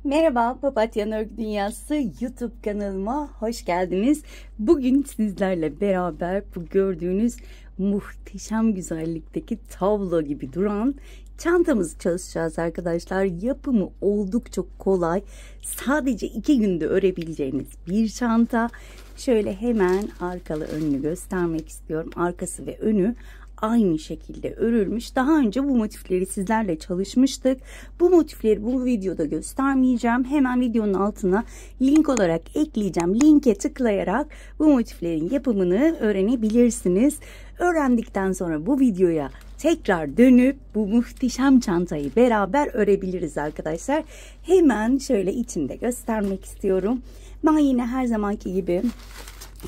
Merhaba, Papatya Örgü Dünyası YouTube kanalıma hoş geldiniz. Bugün sizlerle beraber bu gördüğünüz muhteşem güzellikteki tablo gibi duran çantamızı çalışacağız arkadaşlar. Yapımı oldukça kolay. Sadece 2 günde örebileceğiniz bir çanta. Şöyle hemen arkalı önünü göstermek istiyorum. Arkası ve önü aynı şekilde örülmüş. Daha önce bu motifleri sizlerle çalışmıştık. Bu motifleri bu videoda göstermeyeceğim. Hemen videonun altına link olarak ekleyeceğim. Linke tıklayarak bu motiflerin yapımını öğrenebilirsiniz. Öğrendikten sonra bu videoya tekrar dönüp bu muhteşem çantayı beraber örebiliriz arkadaşlar. Hemen şöyle içinde göstermek istiyorum. Ben yine her zamanki gibi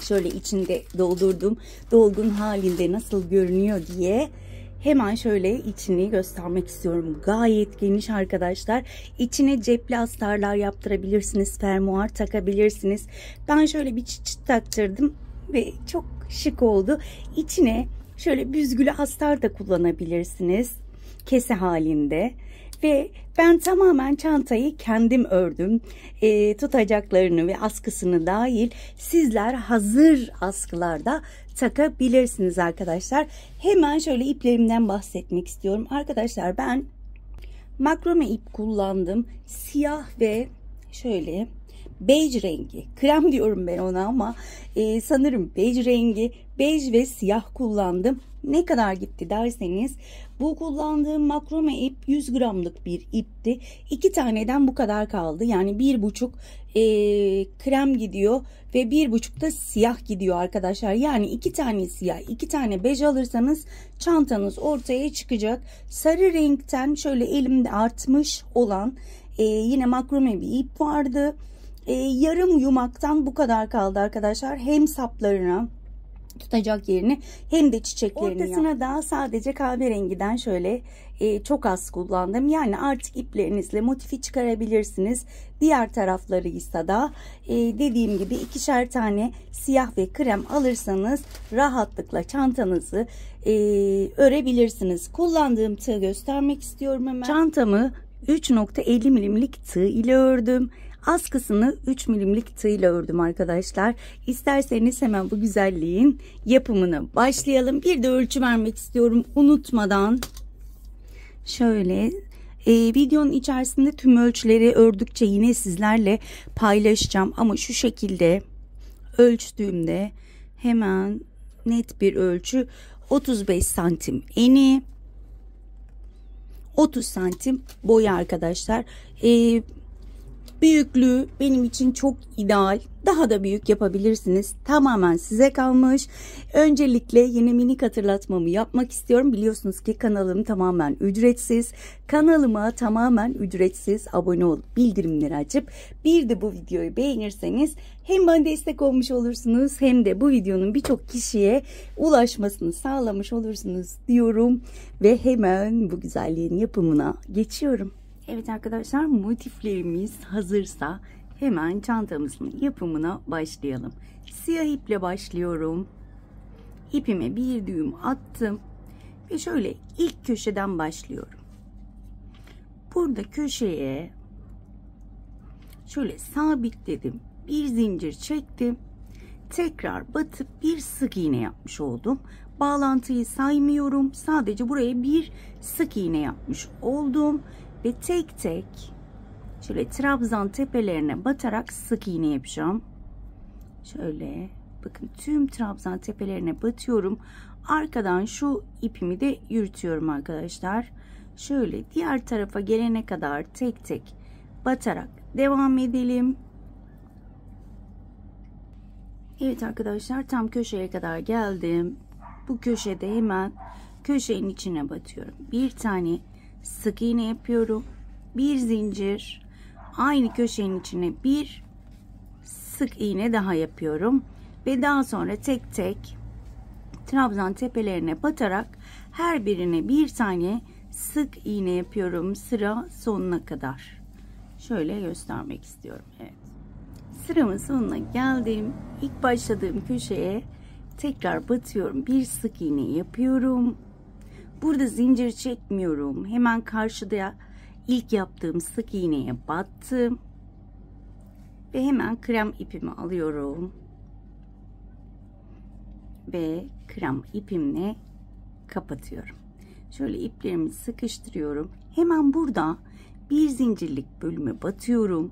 şöyle içinde doldurdum. Dolgun halinde nasıl görünüyor diye hemen şöyle içini göstermek istiyorum. Gayet geniş arkadaşlar. İçine cepli astarlar yaptırabilirsiniz. Fermuar takabilirsiniz. Ben şöyle bir çıt taktırdım ve çok şık oldu. İçine şöyle büzgülü astar da kullanabilirsiniz. Kese halinde. Ve ben tamamen çantayı kendim ördüm. Tutacaklarını ve askısını dahil sizler hazır askılarda takabilirsiniz arkadaşlar. Hemen şöyle iplerimden bahsetmek istiyorum. Arkadaşlar ben makrome ip kullandım. Siyah ve şöyle bej rengi. Krem diyorum ben ona ama sanırım bej rengi. Bej ve siyah kullandım. Ne kadar gitti derseniz bu kullandığım makrome ip 100 gramlık bir ipti. 2 taneden bu kadar kaldı. Yani 1,5 krem gidiyor ve 1,5 da siyah gidiyor arkadaşlar. Yani 2 tane siyah 2 tane bej alırsanız çantanız ortaya çıkacak. Sarı renkten şöyle elimde artmış olan yine makrome bir ip vardı. Yarım yumaktan bu kadar kaldı arkadaşlar. Hem saplarına tutacak yerini hem de çiçeklerini ortasına da sadece kahverengiden şöyle çok az kullandım. Yani artık iplerinizle motifi çıkarabilirsiniz. Diğer tarafları ise da dediğim gibi 2'şer tane siyah ve krem alırsanız rahatlıkla çantanızı örebilirsiniz. Kullandığım tığı göstermek istiyorum hemen. Çantamı 3,50 milimlik tığ ile ördüm. Askısını 3 milimlik tığ ile ördüm arkadaşlar. İsterseniz hemen bu güzelliğin yapımına başlayalım. Bir de ölçü vermek istiyorum unutmadan. Şöyle videonun içerisinde tüm ölçüleri ördükçe yine sizlerle paylaşacağım. Ama şu şekilde ölçtüğümde hemen net bir ölçü 35 santim eni, 30 santim boyu arkadaşlar. Büyüklüğü benim için çok ideal. Daha da büyük yapabilirsiniz. Tamamen size kalmış. Öncelikle yine minik hatırlatmamı yapmak istiyorum. Biliyorsunuz ki kanalım tamamen ücretsiz. Kanalıma tamamen ücretsiz abone olup bildirimleri açıp bir de bu videoyu beğenirseniz hem bana destek olmuş olursunuz hem de bu videonun birçok kişiye ulaşmasını sağlamış olursunuz diyorum. Ve hemen bu güzelliğin yapımına geçiyorum. Evet arkadaşlar, motiflerimiz hazırsa hemen çantamızın yapımına başlayalım. Siyah iple başlıyorum. İpime bir düğüm attım ve şöyle ilk köşeden başlıyorum. Burada köşeye şöyle sabitledim. Bir zincir çektim. Tekrar batıp bir sık iğne yapmış oldum. Bağlantıyı saymıyorum. Sadece buraya bir sık iğne yapmış oldum. Ve tek tek şöyle trabzan tepelerine batarak sık iğne yapacağım. Şöyle bakın tüm trabzan tepelerine batıyorum. Arkadan şu ipimi de yürütüyorum arkadaşlar. Şöyle diğer tarafa gelene kadar tek tek batarak devam edelim. Evet arkadaşlar, tam köşeye kadar geldim. Bu köşede hemen köşenin içine batıyorum. Bir tane sık iğne yapıyorum. Bir zincir. Aynı köşenin içine bir sık iğne daha yapıyorum. Ve daha sonra tek tek trabzan tepelerine batarak her birine bir tane sık iğne yapıyorum. Sıra sonuna kadar. Şöyle göstermek istiyorum. Evet. Sıramın sonuna geldim. İlk başladığım köşeye tekrar batıyorum. Bir sık iğne yapıyorum. Burada zincir çekmiyorum. Hemen karşıda ilk yaptığım sık iğneye battım ve hemen krem ipimi alıyorum ve krem ipimle kapatıyorum. Şöyle iplerimi sıkıştırıyorum. Hemen burada bir zincirlik bölüme batıyorum.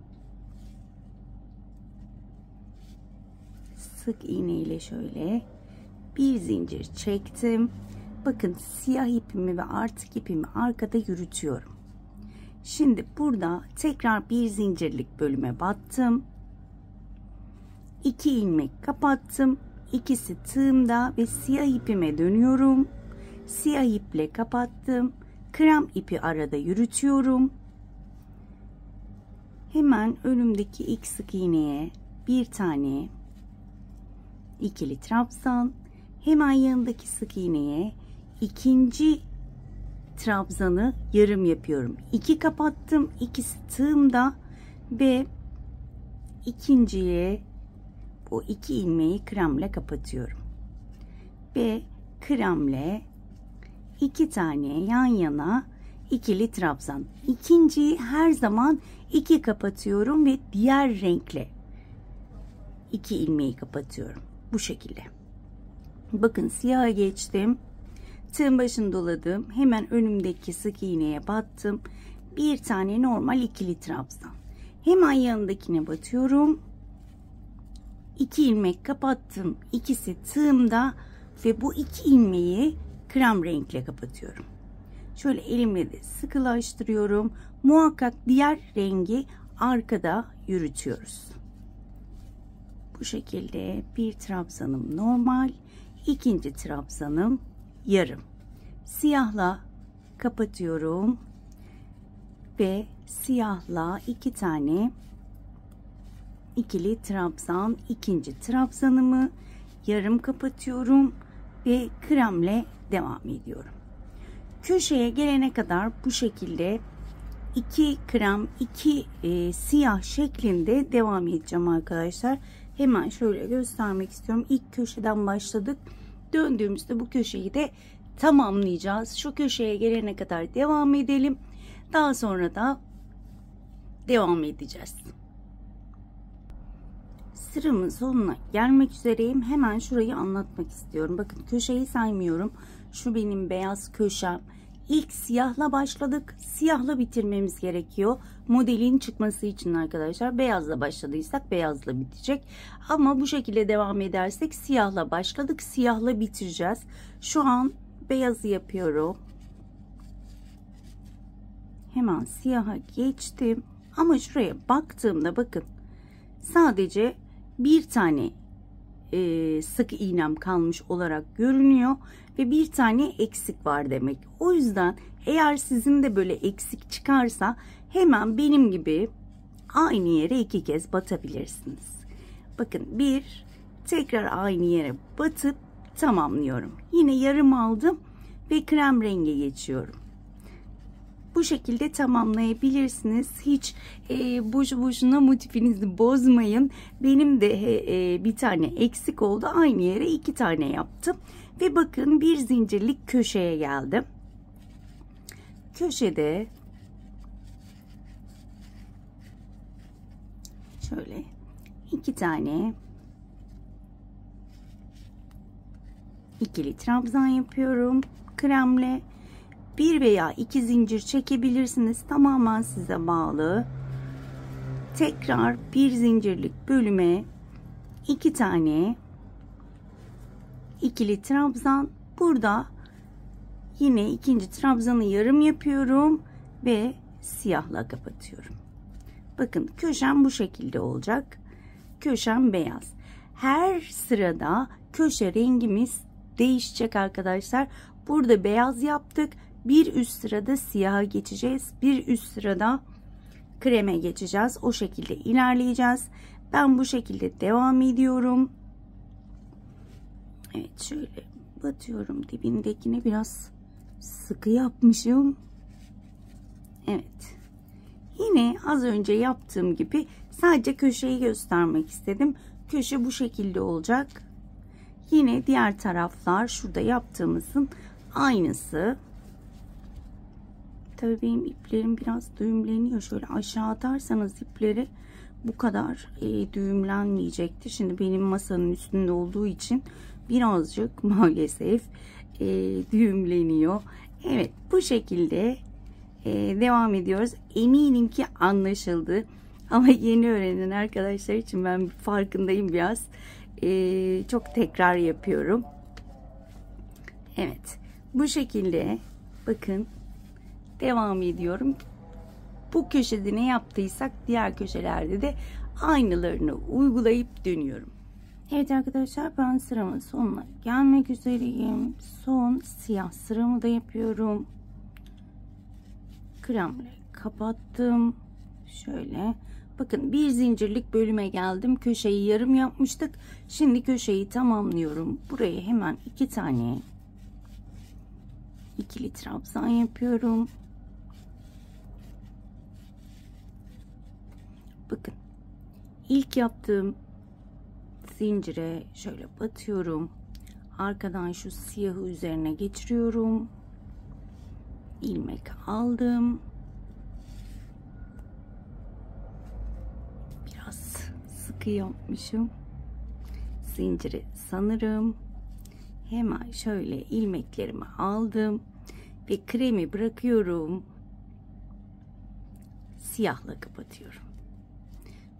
Sık iğne ile şöyle bir zincir çektim. Bakın siyah ipimi ve artık ipimi arkada yürütüyorum. Şimdi burada tekrar bir zincirlik bölüme battım. 2 ilmek kapattım. İkisi tığımda ve siyah ipime dönüyorum. Siyah iple kapattım. Krem ipi arada yürütüyorum. Hemen önümdeki ilk sık iğneye bir tane ikili trabzan, hemen yanındaki sık iğneye ikinci trabzanı yarım yapıyorum. 2 kapattım. İkisi tığımda ve ikinciye o 2 ilmeği kremle kapatıyorum. Ve kremle 2 tane yan yana ikili trabzan. İkinciyi her zaman 2 kapatıyorum ve diğer renkle 2 ilmeği kapatıyorum. Bu şekilde. Bakın siyaha geçtim. Tığın başını doladım. Hemen önümdeki sık iğneye battım. Bir tane normal ikili trabzan. Hemen yanındakine batıyorum. 2 ilmek kapattım. İkisi tığımda ve bu 2 ilmeği krem renkle kapatıyorum. Şöyle elimle de sıkılaştırıyorum. Muhakkak diğer rengi arkada yürütüyoruz. Bu şekilde bir trabzanım normal, ikinci trabzanım yarım. Siyahla kapatıyorum ve siyahla 2 tane ikili trabzan, ikinci trabzanımı yarım kapatıyorum ve kremle devam ediyorum. Köşeye gelene kadar bu şekilde 2 krem 2 siyah şeklinde devam edeceğim arkadaşlar. Hemen şöyle göstermek istiyorum. İlk köşeden başladık. Döndüğümüzde bu köşeyi de tamamlayacağız. Şu köşeye gelene kadar devam edelim. Daha sonra da devam edeceğiz. Sıramın sonuna gelmek üzereyim. Hemen şurayı anlatmak istiyorum. Bakın köşeyi saymıyorum. Şu benim beyaz köşem. İlk siyahla başladık. Siyahla bitirmemiz gerekiyor. Modelin çıkması için arkadaşlar. Beyazla başladıysak beyazla bitecek. Ama bu şekilde devam edersek siyahla başladık. Siyahla bitireceğiz. Şu an beyazı yapıyorum. Hemen siyaha geçtim. Ama şuraya baktığımda bakın. Sadece bir tane sık iğnem kalmış olarak görünüyor ve bir tane eksik var demek. O yüzden eğer sizin de böyle eksik çıkarsa hemen benim gibi aynı yere 2 kez batabilirsiniz. Bakın tekrar aynı yere batıp tamamlıyorum. Yine yarım aldım ve krem rengi geçiyorum. Bu şekilde tamamlayabilirsiniz. Hiç boşu boşuna motifinizi bozmayın. Benim de bir tane eksik oldu. Aynı yere 2 tane yaptım. Ve bakın bir zincirlik köşeye geldim. Köşede şöyle 2 tane ikili trabzan yapıyorum. Kremle 1 veya 2 zincir çekebilirsiniz. Tamamen size bağlı. Tekrar bir zincirlik bölüme 2 tane ikili trabzan. Burada yine ikinci trabzanı yarım yapıyorum ve siyahla kapatıyorum. Bakın köşem bu şekilde olacak. Köşem beyaz. Her sırada köşe rengimiz değişecek arkadaşlar. Burada beyaz yaptık. Bir üst sırada siyaha geçeceğiz. Bir üst sırada kreme geçeceğiz. O şekilde ilerleyeceğiz. Ben bu şekilde devam ediyorum. Evet, şöyle batıyorum. Dibindekini biraz sıkı yapmışım. Evet. Yine az önce yaptığım gibi sadece köşeyi göstermek istedim. Köşe bu şekilde olacak. Yine diğer taraflar şurada yaptığımızın aynısı. Tabii benim iplerim biraz düğümleniyor. Şöyle aşağı atarsanız ipleri bu kadar düğümlenmeyecektir. Şimdi benim masanın üstünde olduğu için birazcık maalesef düğümleniyor. Evet, bu şekilde devam ediyoruz. Eminim ki anlaşıldı. Ama yeni öğrenen arkadaşlar için ben farkındayım biraz. Çok tekrar yapıyorum. Evet. Bu şekilde bakın devam ediyorum. Bu köşede ne yaptıysak diğer köşelerde de aynılarını uygulayıp dönüyorum. Evet arkadaşlar, ben sıramın sonuna gelmek üzereyim. Son siyah sıramı da yapıyorum. Kremle kapattım. Şöyle bakın, bir zincirlik bölüme geldim. Köşeyi yarım yapmıştık. Şimdi köşeyi tamamlıyorum. Buraya hemen 2 tane ikili trabzan yapıyorum. Bakın, ilk yaptığım zincire şöyle batıyorum. Arkadan şu siyahı üzerine geçiriyorum. İlmek aldım. Biraz sıkı yapmışım zinciri sanırım. Hemen şöyle ilmeklerimi aldım ve kremi bırakıyorum. Siyahla kapatıyorum.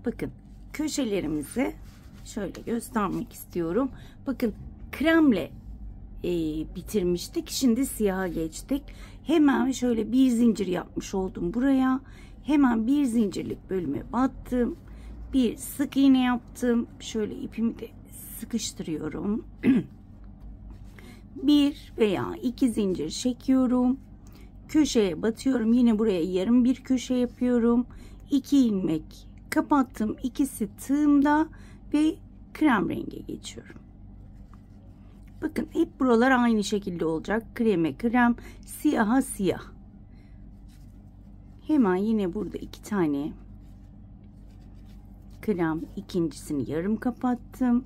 Bakın, köşelerimizi şöyle göstermek istiyorum. Bakın, kremle bitirmiştik. Şimdi siyaha geçtik. Hemen şöyle bir zincir yapmış oldum buraya. Hemen bir zincirlik bölüme battım. Bir sık iğne yaptım. Şöyle ipimi de sıkıştırıyorum. Bir veya iki zincir çekiyorum. Köşeye batıyorum. Yine buraya yarım bir köşe yapıyorum. 2 ilmek kapattım. İkisi tığımda ve krem renge geçiyorum. Bakın, hep buralar aynı şekilde olacak. Kreme krem, siyaha siyah. Hemen yine burada 2 tane krem, ikincisini yarım kapattım.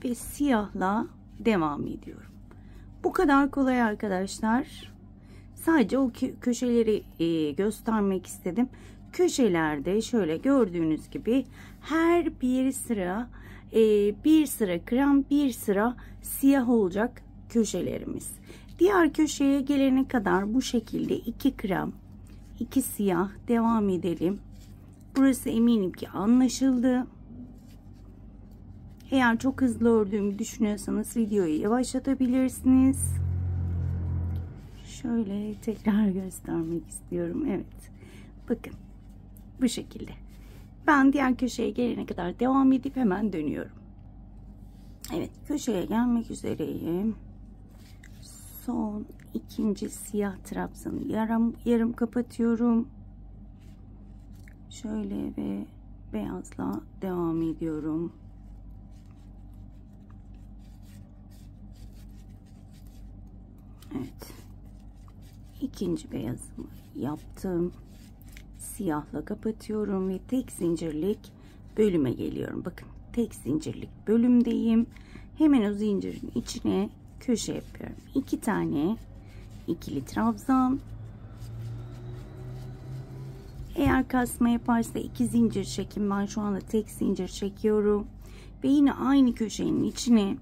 Ve siyahla devam ediyorum. Bu kadar kolay arkadaşlar. Sadece o köşeleri göstermek istedim. Köşelerde şöyle gördüğünüz gibi her bir sıra bir sıra krem, bir sıra siyah olacak köşelerimiz. Diğer köşeye gelene kadar bu şekilde 2 krem, 2 siyah devam edelim. Burası eminim ki anlaşıldı. Eğer çok hızlı ördüğümü düşünüyorsanız videoyu yavaşlatabilirsiniz. Şöyle tekrar göstermek istiyorum. Evet. Bakın. Bu şekilde. Ben diğer köşeye gelene kadar devam edip hemen dönüyorum. Evet. Köşeye gelmek üzereyim. Son ikinci siyah trabzanı yarım kapatıyorum. Şöyle ve beyazla devam ediyorum. Evet. İkinci beyazımı yaptım. Siyahla kapatıyorum ve tek zincirlik bölüme geliyorum. Bakın, tek zincirlik bölümdeyim. Hemen o zincirin içine köşe yapıyorum. 2 tane ikili trabzan. Eğer kasma yaparsa 2 zincir çekin. Ben şu anda tek zincir çekiyorum. Ve yine aynı köşenin içine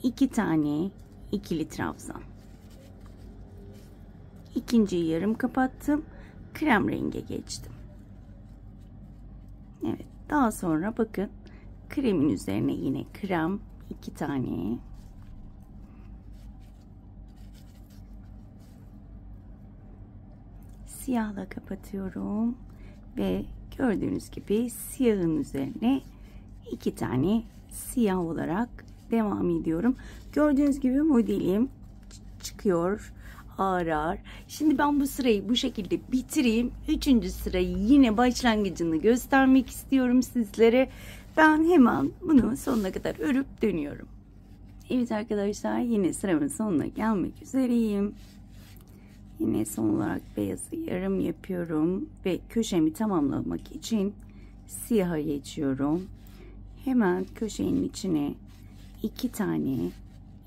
2 tane ikili trabzan. İkinciyi yarım kapattım. Krem renge geçtim. Evet. Daha sonra bakın, kremin üzerine yine krem 2 tane. Siyahla kapatıyorum. Ve gördüğünüz gibi siyahın üzerine 2 tane siyah olarak devam ediyorum. Gördüğünüz gibi modelim çıkıyor. Ağır ağır. Şimdi ben bu sırayı bu şekilde bitireyim. 3. sırayı yine başlangıcını göstermek istiyorum sizlere. Ben hemen bunu sonuna kadar örüp dönüyorum. Evet arkadaşlar, yine sıramın sonuna gelmek üzereyim. Yine son olarak beyazı yarım yapıyorum ve köşemi tamamlamak için siyaha geçiyorum. Hemen köşenin içine 2 tane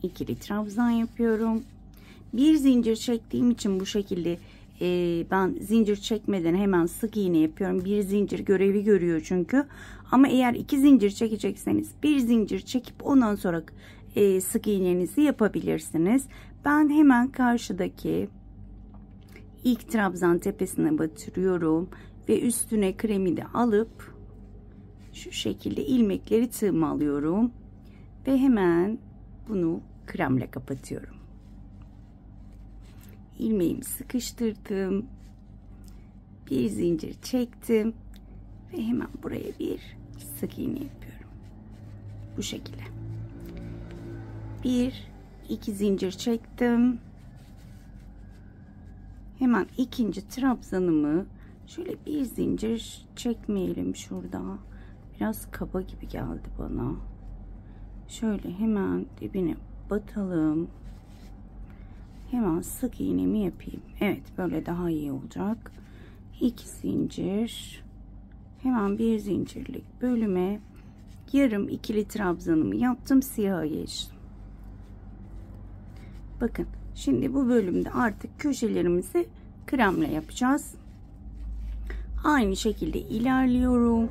ikili trabzan yapıyorum. Bir zincir çektiğim için bu şekilde ben zincir çekmeden hemen sık iğne yapıyorum. Bir zincir görevi görüyor çünkü. Ama eğer 2 zincir çekecekseniz bir zincir çekip ondan sonra sık iğnenizi yapabilirsiniz. Ben hemen karşıdaki ilk trabzan tepesine batırıyorum ve üstüne kremi de alıp şu şekilde ilmekleri tığıma alıyorum ve hemen bunu kremle kapatıyorum. İlmeğimi sıkıştırdım, bir zincir çektim ve hemen buraya bir sık iğne yapıyorum. Bu şekilde. 1-2 zincir çektim. Hemen ikinci trabzanımı şöyle bir zincir çekmeyelim şurada. Biraz kaba gibi geldi bana. Şöyle hemen dibine batalım. Hemen sık iğnemi yapayım. Evet, böyle daha iyi olacak. 2 zincir. Hemen bir zincirlik bölüme yarım ikili trabzanımı yaptım. Siyaha geçtim. Bakın şimdi bu bölümde artık köşelerimizi kremle yapacağız. Aynı şekilde ilerliyorum.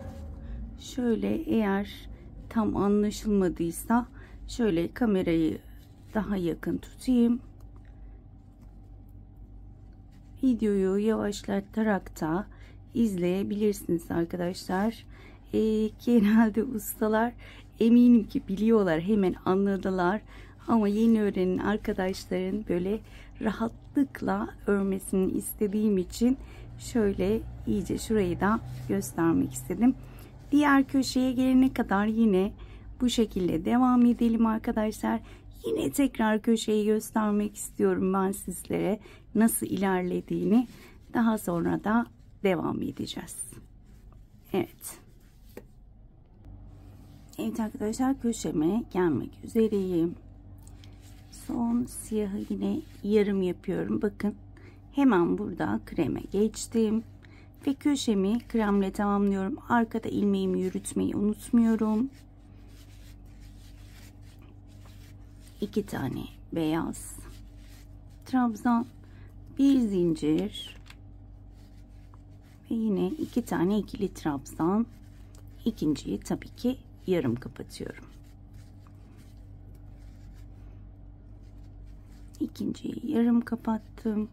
Şöyle, eğer tam anlaşılmadıysa şöyle kamerayı daha yakın tutayım. Videoyu yavaşlatarak da izleyebilirsiniz arkadaşlar. Genelde ustalar eminim ki biliyorlar, hemen anladılar. Ama yeni öğrenen arkadaşların böyle rahatlıkla örmesini istediğim için şöyle iyice şurayı da göstermek istedim. Diğer köşeye gelene kadar yine bu şekilde devam edelim arkadaşlar. Yine tekrar köşeyi göstermek istiyorum ben sizlere nasıl ilerlediğini. Daha sonra da devam edeceğiz. Evet. Evet arkadaşlar, köşeme gelmek üzereyim. Son siyahı yine yarım yapıyorum. Bakın hemen burada kreme geçtim. Ve köşemi kremle tamamlıyorum. Arkada ilmeğimi yürütmeyi unutmuyorum. 2 tane beyaz trabzan, bir zincir ve yine 2 tane ikili trabzan. İkinciyi tabii ki yarım kapatıyorum. İkinciyi yarım kapattım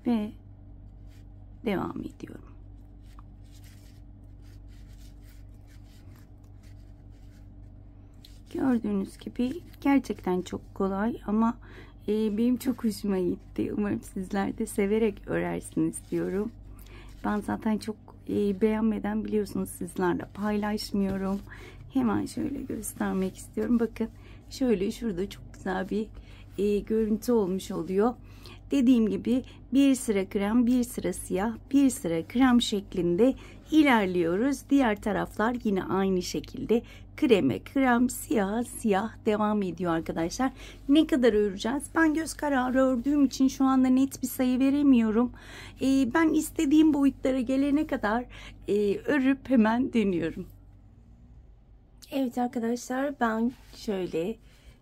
ve devam ediyorum. Gördüğünüz gibi gerçekten çok kolay ama benim çok hoşuma gitti. Umarım sizler de severek örersiniz diyorum. Ben zaten çok beğenmeden biliyorsunuz sizlerle paylaşmıyorum. Hemen şöyle göstermek istiyorum. Bakın şöyle şurada çok güzel bir görüntü olmuş oluyor. Dediğim gibi bir sıra krem, bir sıra siyah, bir sıra krem şeklinde ilerliyoruz. Diğer taraflar yine aynı şekilde kreme, krem, siyah, siyah devam ediyor arkadaşlar. Ne kadar öreceğiz? Ben göz kararı ördüğüm için şu anda net bir sayı veremiyorum. Ben istediğim boyutlara gelene kadar örüp hemen dönüyorum. Evet arkadaşlar, ben şöyle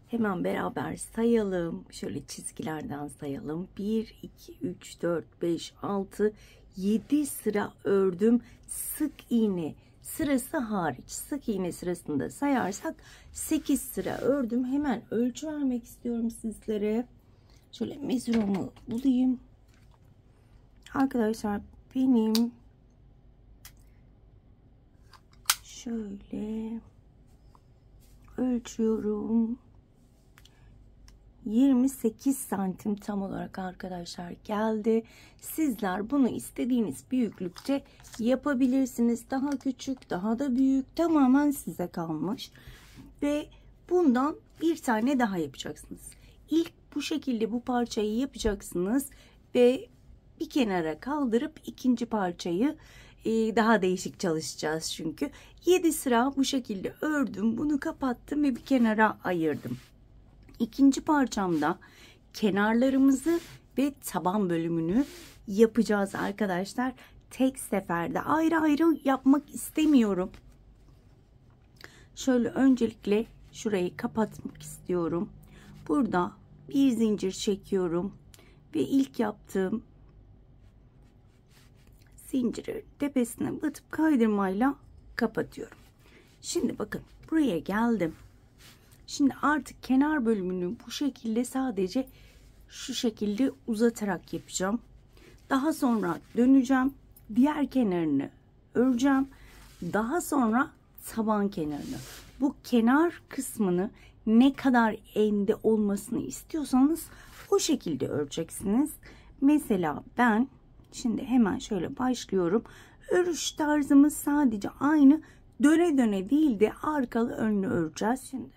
hemen beraber sayalım. Şöyle çizgilerden sayalım. 1, 2, 3, 4, 5, 6, 7 sıra ördüm. Sık iğne sırası hariç. Sık iğne sırasında sayarsak 8 sıra ördüm. Hemen ölçü vermek istiyorum sizlere. Şöyle mezurumu bulayım. Arkadaşlar benim şöyle ölçüyorum. 28 santim tam olarak arkadaşlar geldi. Sizler bunu istediğiniz büyüklükte yapabilirsiniz. Daha küçük, daha da büyük, tamamen size kalmış. Ve bundan bir tane daha yapacaksınız. İlk bu şekilde bu parçayı yapacaksınız ve bir kenara kaldırıp ikinci parçayı daha değişik çalışacağız çünkü. 7 sıra bu şekilde ördüm. Bunu kapattım ve bir kenara ayırdım. İkinci parçamda kenarlarımızı ve taban bölümünü yapacağız arkadaşlar. Tek seferde ayrı ayrı yapmak istemiyorum. Şöyle öncelikle şurayı kapatmak istiyorum. Burada bir zincir çekiyorum ve ilk yaptığım zinciri tepesine batıp kaydırmayla kapatıyorum. Şimdi bakın buraya geldim. Şimdi artık kenar bölümünü bu şekilde sadece şu şekilde uzatarak yapacağım. Daha sonra döneceğim. Diğer kenarını öreceğim. Daha sonra taban kenarını. Bu kenar kısmını ne kadar ende olmasını istiyorsanız o şekilde öreceksiniz. Mesela ben şimdi hemen şöyle başlıyorum. Örüş tarzımız sadece aynı. Döne döne değil de arkalı önlü öreceğiz şimdi.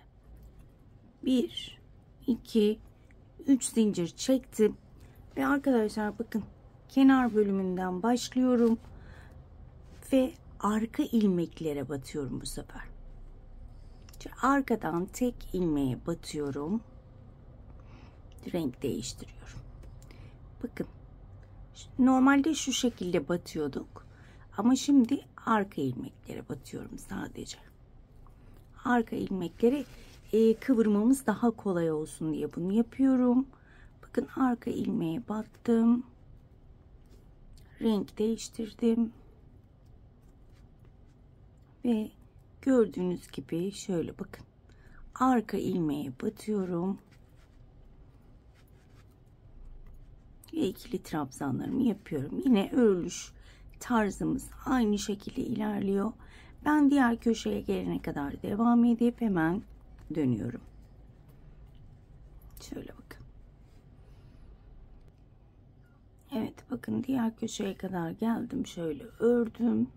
1 2 3 zincir çektim ve arkadaşlar bakın kenar bölümünden başlıyorum ve arka ilmeklere batıyorum bu sefer. Arkadan tek ilmeğe batıyorum, renk değiştiriyorum. Bakın normalde şu şekilde batıyorduk ama şimdi arka ilmeklere batıyorum sadece. Arka ilmekleri kıvırmamız daha kolay olsun diye bunu yapıyorum. Bakın arka ilmeğe battım, renk değiştirdim ve gördüğünüz gibi şöyle bakın arka ilmeğe batıyorum ve ikili trabzanlarımı yapıyorum. Yine örülüş tarzımız aynı şekilde ilerliyor. Ben diğer köşeye gelene kadar devam edip hemen dönüyorum. Şöyle bakın. Evet bakın diğer köşeye kadar geldim. Şöyle ördüm.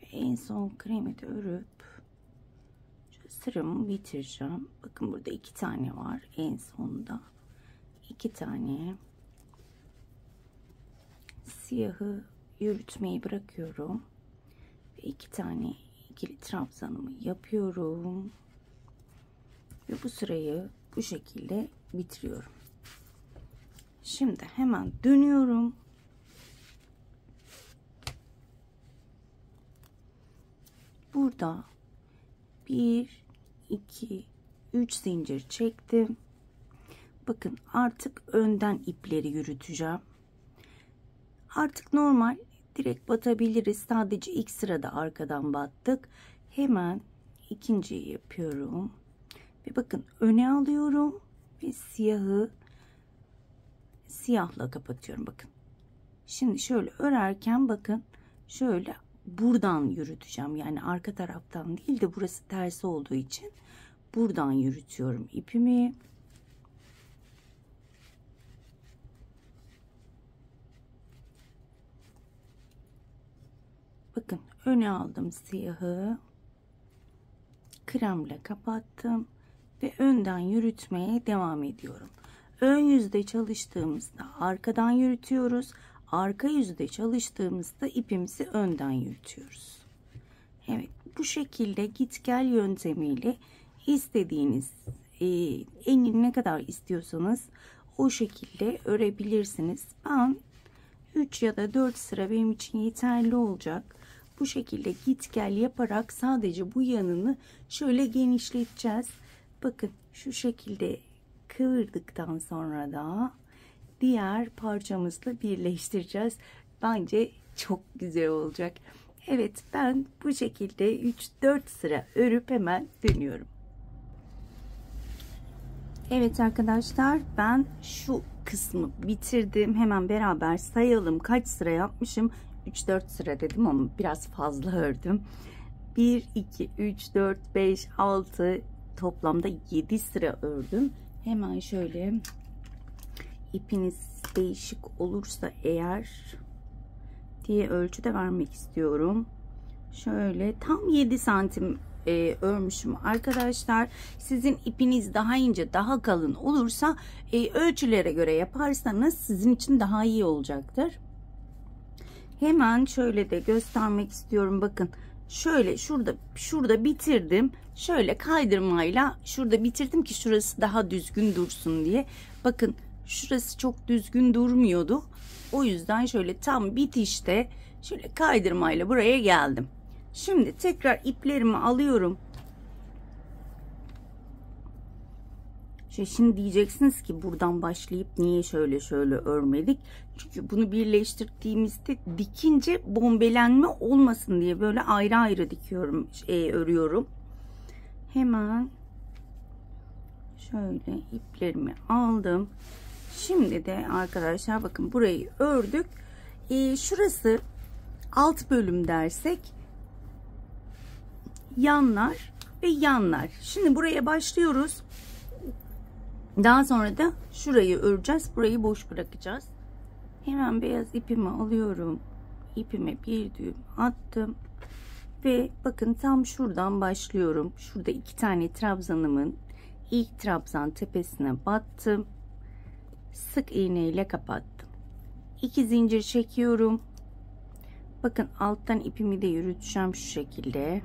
Ve en son kremi de örüp sıramı bitireceğim. Bakın burada 2 tane var. En sonda 2 tane siyahı yürütmeyi bırakıyorum. Ve 2 tane ikili trabzanımı yapıyorum. Ve bu sırayı bu şekilde bitiriyorum. Şimdi hemen dönüyorum. Burada 1 2 3 zincir çektim. Bakın artık önden ipleri yürüteceğim. Artık normal direkt batabiliriz. Sadece ilk sırada arkadan battık. Hemen ikinciyi yapıyorum. Ve bakın öne alıyorum ve siyahla kapatıyorum. Bakın. Şimdi şöyle örerken bakın şöyle buradan yürüteceğim. Yani arka taraftan değil de burası tersi olduğu için buradan yürütüyorum ipimi. Bakın öne aldım siyahı, kremle kapattım ve önden yürütmeye devam ediyorum. Ön yüzde çalıştığımızda arkadan yürütüyoruz. Arka yüzde çalıştığımızda ipimizi önden yürütüyoruz. Evet, bu şekilde git gel yöntemiyle istediğiniz enini ne kadar istiyorsanız o şekilde örebilirsiniz. Ben 3 ya da 4 sıra benim için yeterli olacak. Bu şekilde git gel yaparak sadece bu yanını şöyle genişleteceğiz. Bakın şu şekilde kıvırdıktan sonra da diğer parçamızla birleştireceğiz. Bence çok güzel olacak. Evet, ben bu şekilde 3-4 sıra örüp hemen dönüyorum. Evet arkadaşlar, ben şu kısmı bitirdim. Hemen beraber sayalım kaç sıra yapmışım. 3-4 sıra dedim ama biraz fazla ördüm. 1 2 3 4 5 6 toplamda 7 sıra ördüm. Hemen şöyle ipiniz değişik olursa eğer diye ölçüde vermek istiyorum. Şöyle tam 7 santim örmüşüm arkadaşlar. Sizin ipiniz daha ince, daha kalın olursa ölçülere göre yaparsanız sizin için daha iyi olacaktır. Hemen şöyle de göstermek istiyorum. Bakın şöyle şurada bitirdim. Şöyle kaydırmayla şurada bitirdim ki şurası daha düzgün dursun diye. Bakın şurası çok düzgün durmuyordu. O yüzden şöyle tam bitişte şöyle kaydırmayla buraya geldim. Şimdi tekrar iplerimi alıyorum. Şimdi diyeceksiniz ki buradan başlayıp niye şöyle örmedik? Çünkü bunu birleştirdiğimizde dikince bombelenme olmasın diye böyle ayrı ayrı dikiyorum, örüyorum. Hemen şöyle iplerimi aldım. Şimdi de arkadaşlar bakın burayı ördük. Şurası alt bölüm dersek yanlar ve yanlar. Şimdi buraya başlıyoruz. Daha sonra da şurayı öreceğiz. Burayı boş bırakacağız. Hemen beyaz ipimi alıyorum. İpime bir düğüm attım. Ve bakın tam şuradan başlıyorum. Şurada 2 tane trabzanımın ilk trabzan tepesine battım. Sık iğne ile kapattım. 2 zincir çekiyorum. Bakın alttan ipimi de yürüteceğim şu şekilde.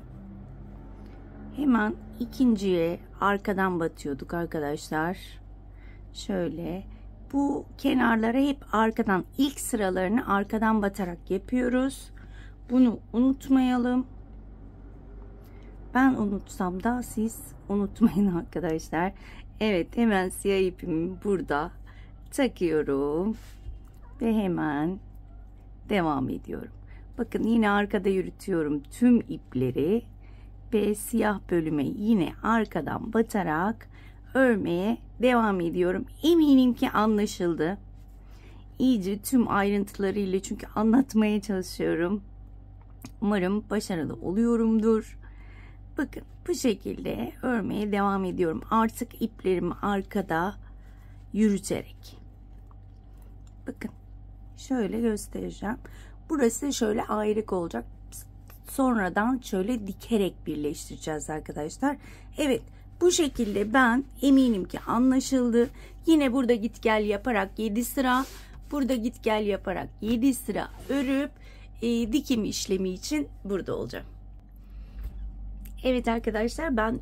Hemen ikinciye arkadan batıyorduk arkadaşlar. Şöyle bu kenarlara hep arkadan, ilk sıralarını arkadan batarak yapıyoruz. Bunu unutmayalım. Ben unutsam da siz unutmayın arkadaşlar. Evet, hemen siyah ipimi burada takıyorum ve hemen devam ediyorum. Bakın yine arkada yürütüyorum tüm ipleri ve siyah bölüme yine arkadan batarak örmeye devam ediyorum. Eminim ki anlaşıldı. İyice tüm ayrıntılarıyla çünkü anlatmaya çalışıyorum. Umarım başarılı oluyorumdur. Bakın bu şekilde örmeye devam ediyorum. Artık iplerimi arkada yürüterek. Bakın şöyle göstereceğim. Burası şöyle ayrık olacak. Sonradan şöyle dikerek birleştireceğiz arkadaşlar. Evet, bu şekilde ben eminim ki anlaşıldı. Yine burada git gel yaparak 7 sıra, burada git gel yaparak 7 sıra örüp dikim işlemi için burada olacağım. Evet arkadaşlar, ben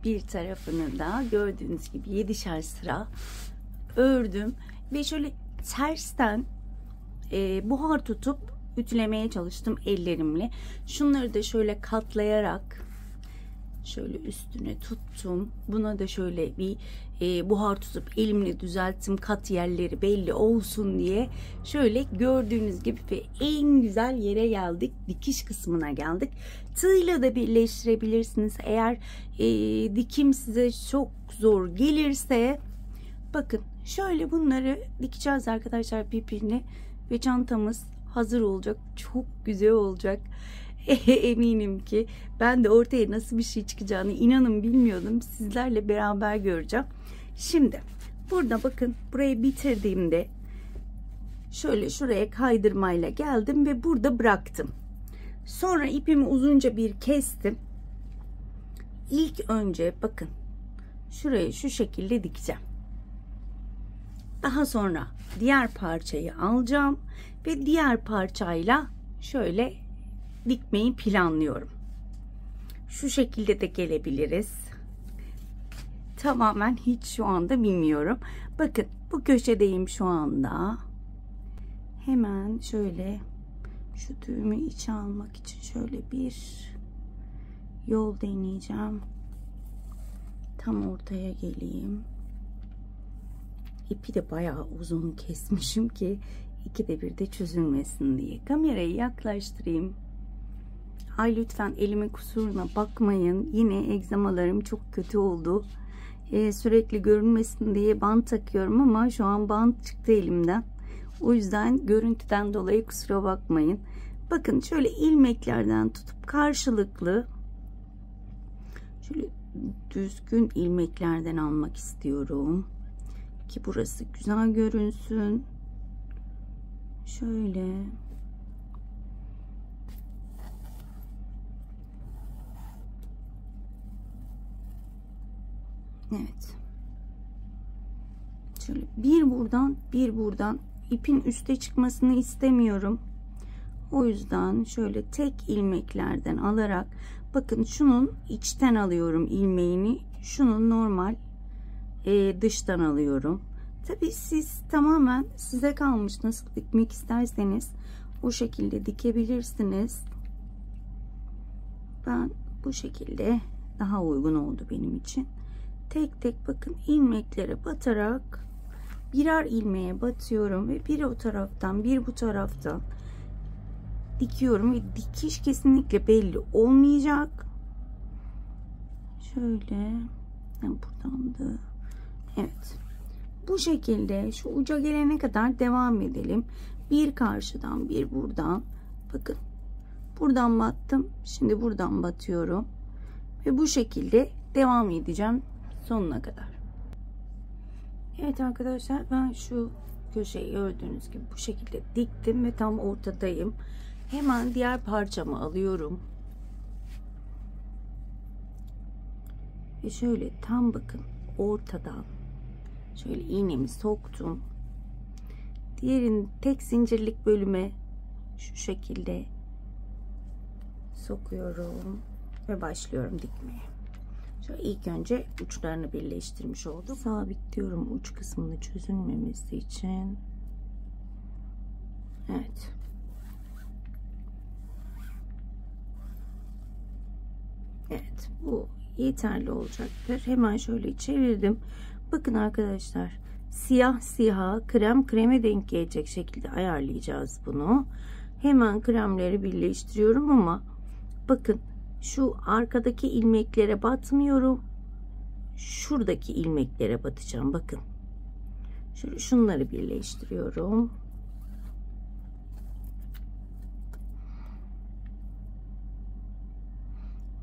bir tarafını da gördüğünüz gibi 7'şer sıra ördüm ve şöyle tersten buhar tutup ütülemeye çalıştım ellerimle. Şunları da şöyle katlayarak şöyle üstüne tuttum. Buna da şöyle bir buhar tutup elimle düzelttim, kat yerleri belli olsun diye. Şöyle gördüğünüz gibi ve en güzel yere geldik, dikiş kısmına geldik. Tığla da birleştirebilirsiniz eğer dikim size çok zor gelirse. Bakın şöyle bunları dikeceğiz arkadaşlar birbirine ve çantamız hazır olacak. Çok güzel olacak. Eminim ki ben de ortaya nasıl bir şey çıkacağını inanın bilmiyordum. Sizlerle beraber göreceğim. Şimdi burada bakın, burayı bitirdiğimde şöyle şuraya kaydırmayla geldim ve burada bıraktım. Sonra ipimi uzunca bir kestim. İlk önce bakın şurayı şu şekilde dikeceğim. Daha sonra diğer parçayı alacağım ve diğer parçayla şöyle dikmeyi planlıyorum. Şu şekilde de gelebiliriz. Tamamen hiç şu anda bilmiyorum. Bakın bu köşedeyim şu anda. Hemen şöyle şu düğümü içe almak için şöyle bir yol deneyeceğim. Tam ortaya geleyim. İpi de bayağı uzun kesmişim ki ikide bir de çözülmesin diye. Kamerayı yaklaştırayım. Ay lütfen elimin kusuruna bakmayın. Yine egzamalarım çok kötü oldu. Sürekli görünmesin diye bant takıyorum ama şu an bant çıktı elimden. O yüzden görüntüden dolayı kusura bakmayın. Bakın şöyle ilmeklerden tutup karşılıklı şöyle düzgün ilmeklerden almak istiyorum ki burası güzel görünsün. Şöyle evet, şöyle bir buradan ipin üste çıkmasını istemiyorum. O yüzden şöyle tek ilmeklerden alarak, bakın şunun içten alıyorum ilmeğini, şunun normal dıştan alıyorum. Tabi siz tamamen size kalmış, nasıl dikmek isterseniz o şekilde dikebilirsiniz. Ben bu şekilde daha uygun oldu benim için. tek tek bakın ilmeklere batarak birer ilmeğe batıyorum ve bir o taraftan bir bu taraftan dikiyorum ve dikiş kesinlikle belli olmayacak. Şöyle buradan da evet, bu şekilde şu uca gelene kadar devam edelim. Bir karşıdan bir buradan, bakın buradan battım, şimdi buradan batıyorum ve bu şekilde devam edeceğim sonuna kadar. Evet arkadaşlar, ben şu köşeyi gördüğünüz gibi bu şekilde diktim ve tam ortadayım. Hemen diğer parçamı alıyorum ve şöyle tam bakın ortadan şöyle iğnemi soktum. Diğerin tek zincirlik bölüme şu şekilde sokuyorum ve başlıyorum dikmeye. Şöyle ilk önce uçlarını birleştirmiş oldum. Sabitliyorum uç kısmını çözülmemesi için. Evet. Evet, bu yeterli olacaktır. Hemen şöyle çevirdim. Bakın arkadaşlar, siyah siyaha, krem kreme denk gelecek şekilde ayarlayacağız bunu. Hemen kremleri birleştiriyorum ama bakın şu arkadaki ilmeklere batmıyorum. Şuradaki ilmeklere batacağım. Bakın. Şöyle şunları birleştiriyorum.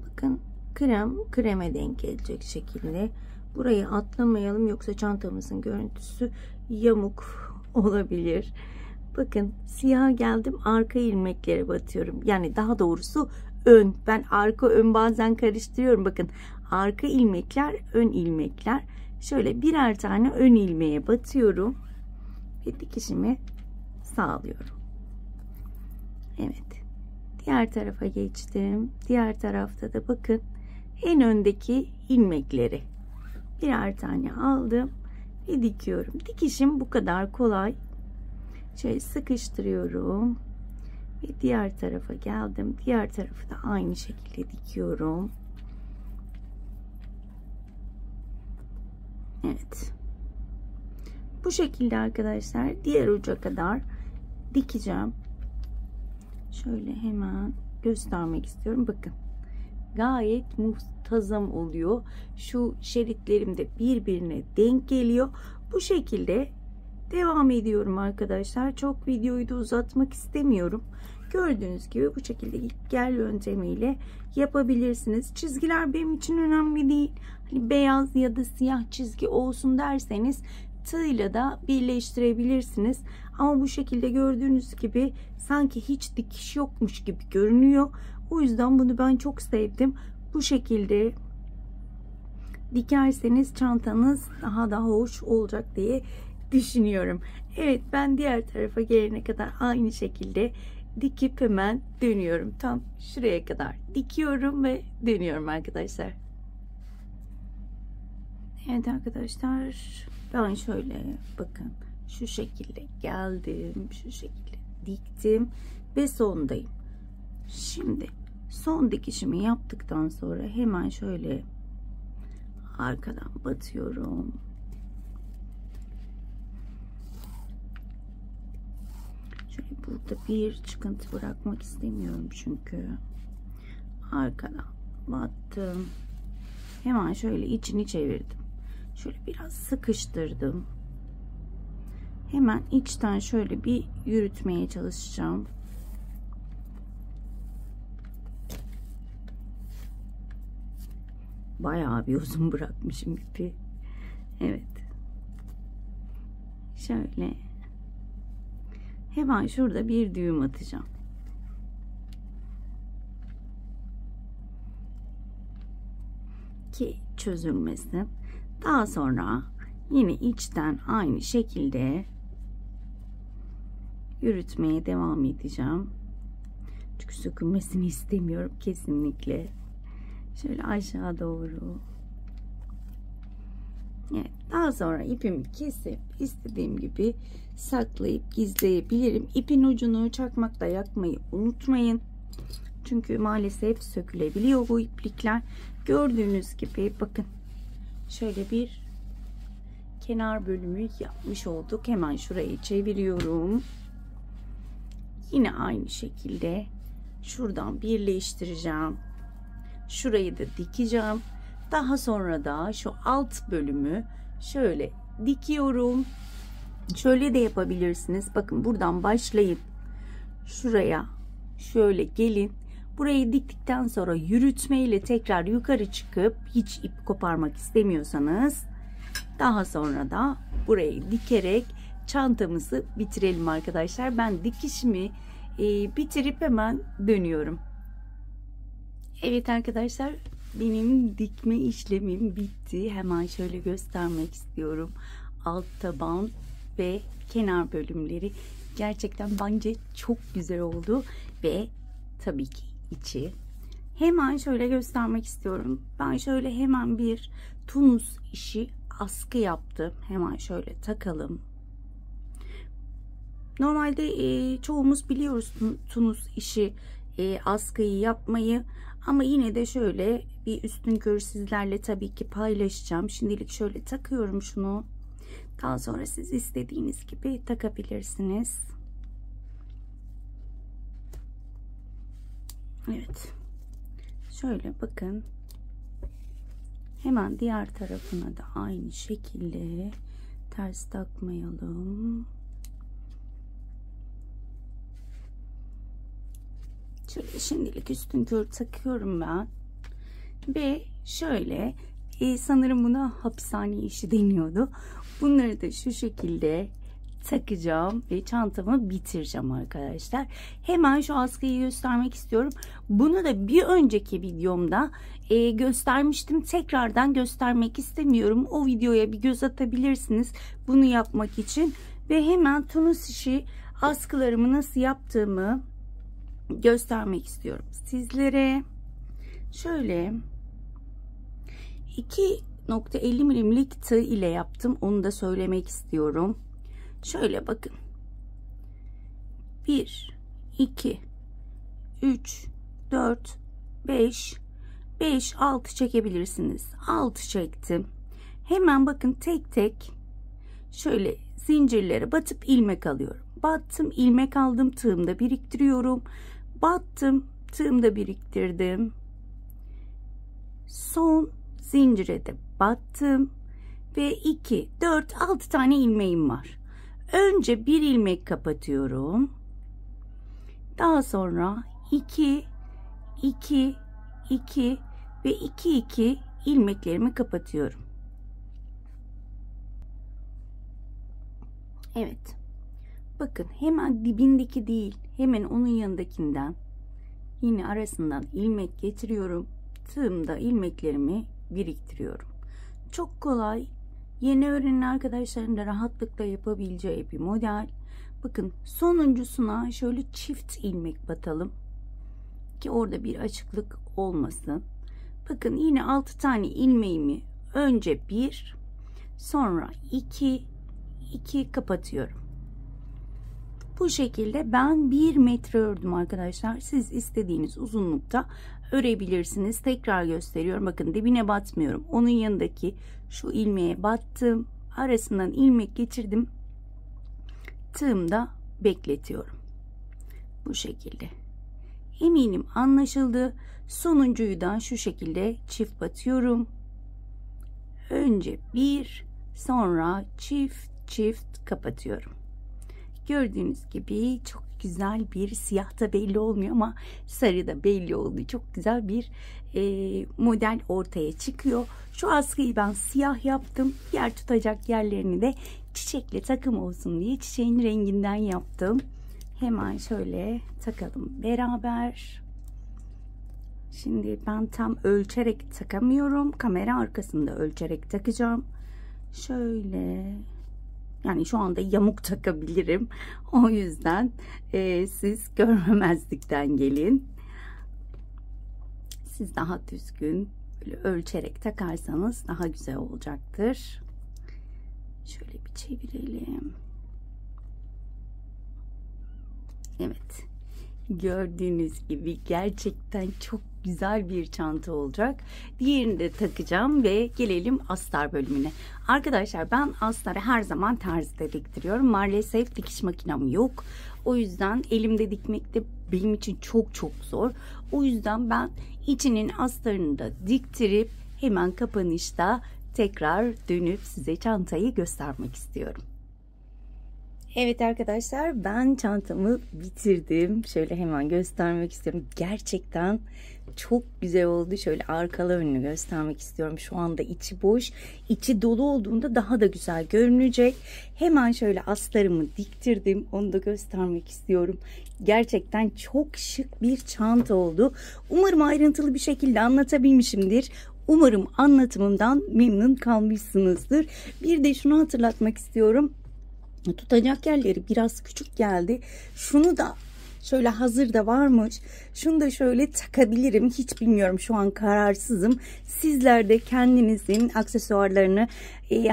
Bakın krem kreme denk gelecek şekilde. Burayı atlamayalım, yoksa çantamızın görüntüsü yamuk olabilir. Bakın siyah geldim, arka ilmeklere batıyorum. Yani daha doğrusu ön. Ben arka ön bazen karıştırıyorum. Bakın arka ilmekler, ön ilmekler. Şöyle birer tane ön ilmeğe batıyorum ve dikişimi sağlıyorum. Evet. Diğer tarafa geçtim. Diğer tarafta da bakın en öndeki ilmekleri birer tane aldım ve dikiyorum. Dikişim bu kadar kolay. Şöyle sıkıştırıyorum ve diğer tarafa geldim. Diğer tarafı da aynı şekilde dikiyorum. Evet. Bu şekilde arkadaşlar diğer uca kadar dikeceğim. Şöyle hemen göstermek istiyorum. Bakın gayet muntazam oluyor. Şu şeritlerim de birbirine denk geliyor. Bu şekilde devam ediyorum arkadaşlar. Çok videoyu da uzatmak istemiyorum. Gördüğünüz gibi bu şekilde ilk gel yöntemiyle yapabilirsiniz. Çizgiler benim için önemli değil. Hani beyaz ya da siyah çizgi olsun derseniz tığla da birleştirebilirsiniz. Ama bu şekilde gördüğünüz gibi sanki hiç dikiş yokmuş gibi görünüyor. O yüzden bunu ben çok sevdim. Bu şekilde dikerseniz çantanız daha da hoş olacak diye düşünüyorum. Evet, ben diğer tarafa gelene kadar aynı şekilde dikip hemen dönüyorum. Tam şuraya kadar dikiyorum ve dönüyorum arkadaşlar. Evet arkadaşlar, ben şöyle bakın şu şekilde geldim, şu şekilde diktim ve sondayım. Şimdi son dikişimi yaptıktan sonra hemen şöyle arkadan batıyorum. Şöyle burada bir çıkıntı bırakmak istemiyorum çünkü. Arkadan battım. Hemen şöyle içini çevirdim. Şöyle biraz sıkıştırdım. Hemen içten şöyle bir yürütmeye çalışacağım. Bayağı bir uzun bırakmışım ipi. Evet. Şöyle. Hemen şurada bir düğüm atacağım. Ki çözülmesin. Daha sonra yine içten aynı şekilde yürütmeye devam edeceğim. Çünkü sökülmesini istemiyorum kesinlikle. Şöyle aşağı doğru. Evet, daha sonra ipimi kesip istediğim gibi saklayıp gizleyebilirim. İpin ucunu çakmakla yakmayı unutmayın. Çünkü maalesef sökülebiliyor bu iplikler. Gördüğünüz gibi bakın şöyle bir kenar bölümü yapmış olduk. Hemen şurayı çeviriyorum. Yine aynı şekilde şuradan birleştireceğim. Şurayı da dikeceğim. Daha sonra da şu alt bölümü şöyle dikiyorum. Şöyle de yapabilirsiniz. Bakın buradan başlayıp şuraya şöyle gelin. Burayı diktikten sonra yürütme ile tekrar yukarı çıkıp hiç ip koparmak istemiyorsanız daha sonra da burayı dikerek çantamızı bitirelim arkadaşlar. Ben dikişimi bitirip hemen dönüyorum. Evet arkadaşlar, benim dikme işlemim bitti. Hemen şöyle göstermek istiyorum. Alt taban ve kenar bölümleri gerçekten bence çok güzel oldu ve tabii ki içi. Hemen şöyle göstermek istiyorum. Ben şöyle hemen bir Tunus işi askı yaptım. Hemen şöyle takalım. Normalde çoğumuz biliyoruz Tunus işi askıyı yapmayı, ama yine de şöyle bir üstünkörü sizlerle tabii ki paylaşacağım. Şimdilik şöyle takıyorum şunu. Daha sonra siz istediğiniz gibi takabilirsiniz. Evet. Şöyle bakın. Hemen diğer tarafına da aynı şekilde ters takmayalım. Şöyle şimdilik üstünkörü takıyorum ben. Ve şöyle sanırım buna hapishane işi deniyordu. Bunları da şu şekilde takacağım ve çantamı bitireceğim arkadaşlar. Hemen şu askıyı göstermek istiyorum. Bunu da bir önceki videomda göstermiştim. Tekrardan göstermek istemiyorum. O videoya bir göz atabilirsiniz bunu yapmak için. Ve hemen Tunus işi askılarımı nasıl yaptığımı göstermek istiyorum sizlere. Şöyle 2.50 milimlik tığ ile yaptım. Onu da söylemek istiyorum. Şöyle bakın. 1, 2, 3, 4, 5, 6 çekebilirsiniz. 6 çektim. Hemen bakın tek tek şöyle zincirlere batıp ilmek alıyorum. Battım, ilmek aldım, tığımda biriktiriyorum. Battım, tığımda biriktirdim. Son zincire de battım ve 2, 4, 6 tane ilmeğim var. Önce bir ilmek kapatıyorum. Daha sonra 2, 2, 2 ve 2, 2 ilmeklerimi kapatıyorum. Evet. Bakın hemen dibindeki değil, hemen onun yanındakinden yine arasından ilmek getiriyorum. Tığımda ilmeklerimi biriktiriyorum. Çok kolay, yeni öğrenen arkadaşların da rahatlıkla yapabileceği bir model. Bakın sonuncusuna şöyle çift ilmek batalım ki orada bir açıklık olmasın. Bakın yine 6 tane ilmeğimi önce 1, sonra 2, 2 kapatıyorum. Bu şekilde ben 1 metre ördüm arkadaşlar. Siz istediğiniz uzunlukta örebilirsiniz. Tekrar gösteriyorum. Bakın dibine batmıyorum. Onun yanındaki şu ilmeğe battım. Arasından ilmek geçirdim. Tığımda bekletiyorum. Bu şekilde. Eminim anlaşıldı. Sonuncuyu da şu şekilde çift batıyorum. Önce 1, sonra çift kapatıyorum. Gördüğünüz gibi çok güzel bir, siyah da belli olmuyor ama sarı da belli oldu. Çok güzel bir model ortaya çıkıyor. Şu askıyı ben siyah yaptım. Yer tutacak yerlerini de çiçekli takım olsun diye çiçeğin renginden yaptım. Hemen şöyle takalım beraber. Şimdi ben tam ölçerek takamıyorum. Kamera arkasında ölçerek takacağım. Şöyle, yani şu anda yamuk takabilirim. O yüzden siz görmemezlikten gelin. Siz daha düzgün böyle ölçerek takarsanız daha güzel olacaktır. Şöyle bir çevirelim. Evet. Gördüğünüz gibi gerçekten çok güzel bir çanta olacak. Diğerini de takacağım ve gelelim astar bölümüne. Arkadaşlar ben astarı her zaman terzide diktiriyorum. Maalesef dikiş makinem yok. O yüzden elimde dikmek de benim için çok çok zor. O yüzden ben içinin astarını da diktirip hemen kapanışta tekrar dönüp size çantayı göstermek istiyorum. Evet arkadaşlar, ben çantamı bitirdim. Şöyle hemen göstermek istiyorum. Gerçekten çok güzel oldu. Şöyle arkalı önünü göstermek istiyorum. Şu anda içi boş. İçi dolu olduğunda daha da güzel görünecek. Hemen şöyle astarımı diktirdim. Onu da göstermek istiyorum. Gerçekten çok şık bir çanta oldu. Umarım ayrıntılı bir şekilde anlatabilmişimdir. Umarım anlatımımdan memnun kalmışsınızdır. Bir de şunu hatırlatmak istiyorum. Tutacak yerleri biraz küçük geldi. Şunu da şöyle hazırda varmış. Şunu da şöyle takabilirim. Hiç bilmiyorum, şu an kararsızım. Sizler de kendinizin aksesuarlarını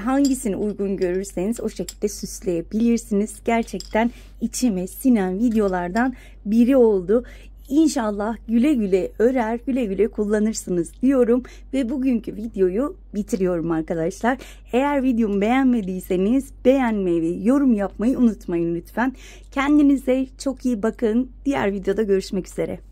hangisini uygun görürseniz o şekilde süsleyebilirsiniz. Gerçekten içime sinen videolardan biri oldu. İnşallah güle güle örer, güle güle kullanırsınız diyorum ve bugünkü videoyu bitiriyorum arkadaşlar. Eğer videomu beğenmediyseniz beğenmeyi ve yorum yapmayı unutmayın lütfen. Kendinize çok iyi bakın. Diğer videoda görüşmek üzere.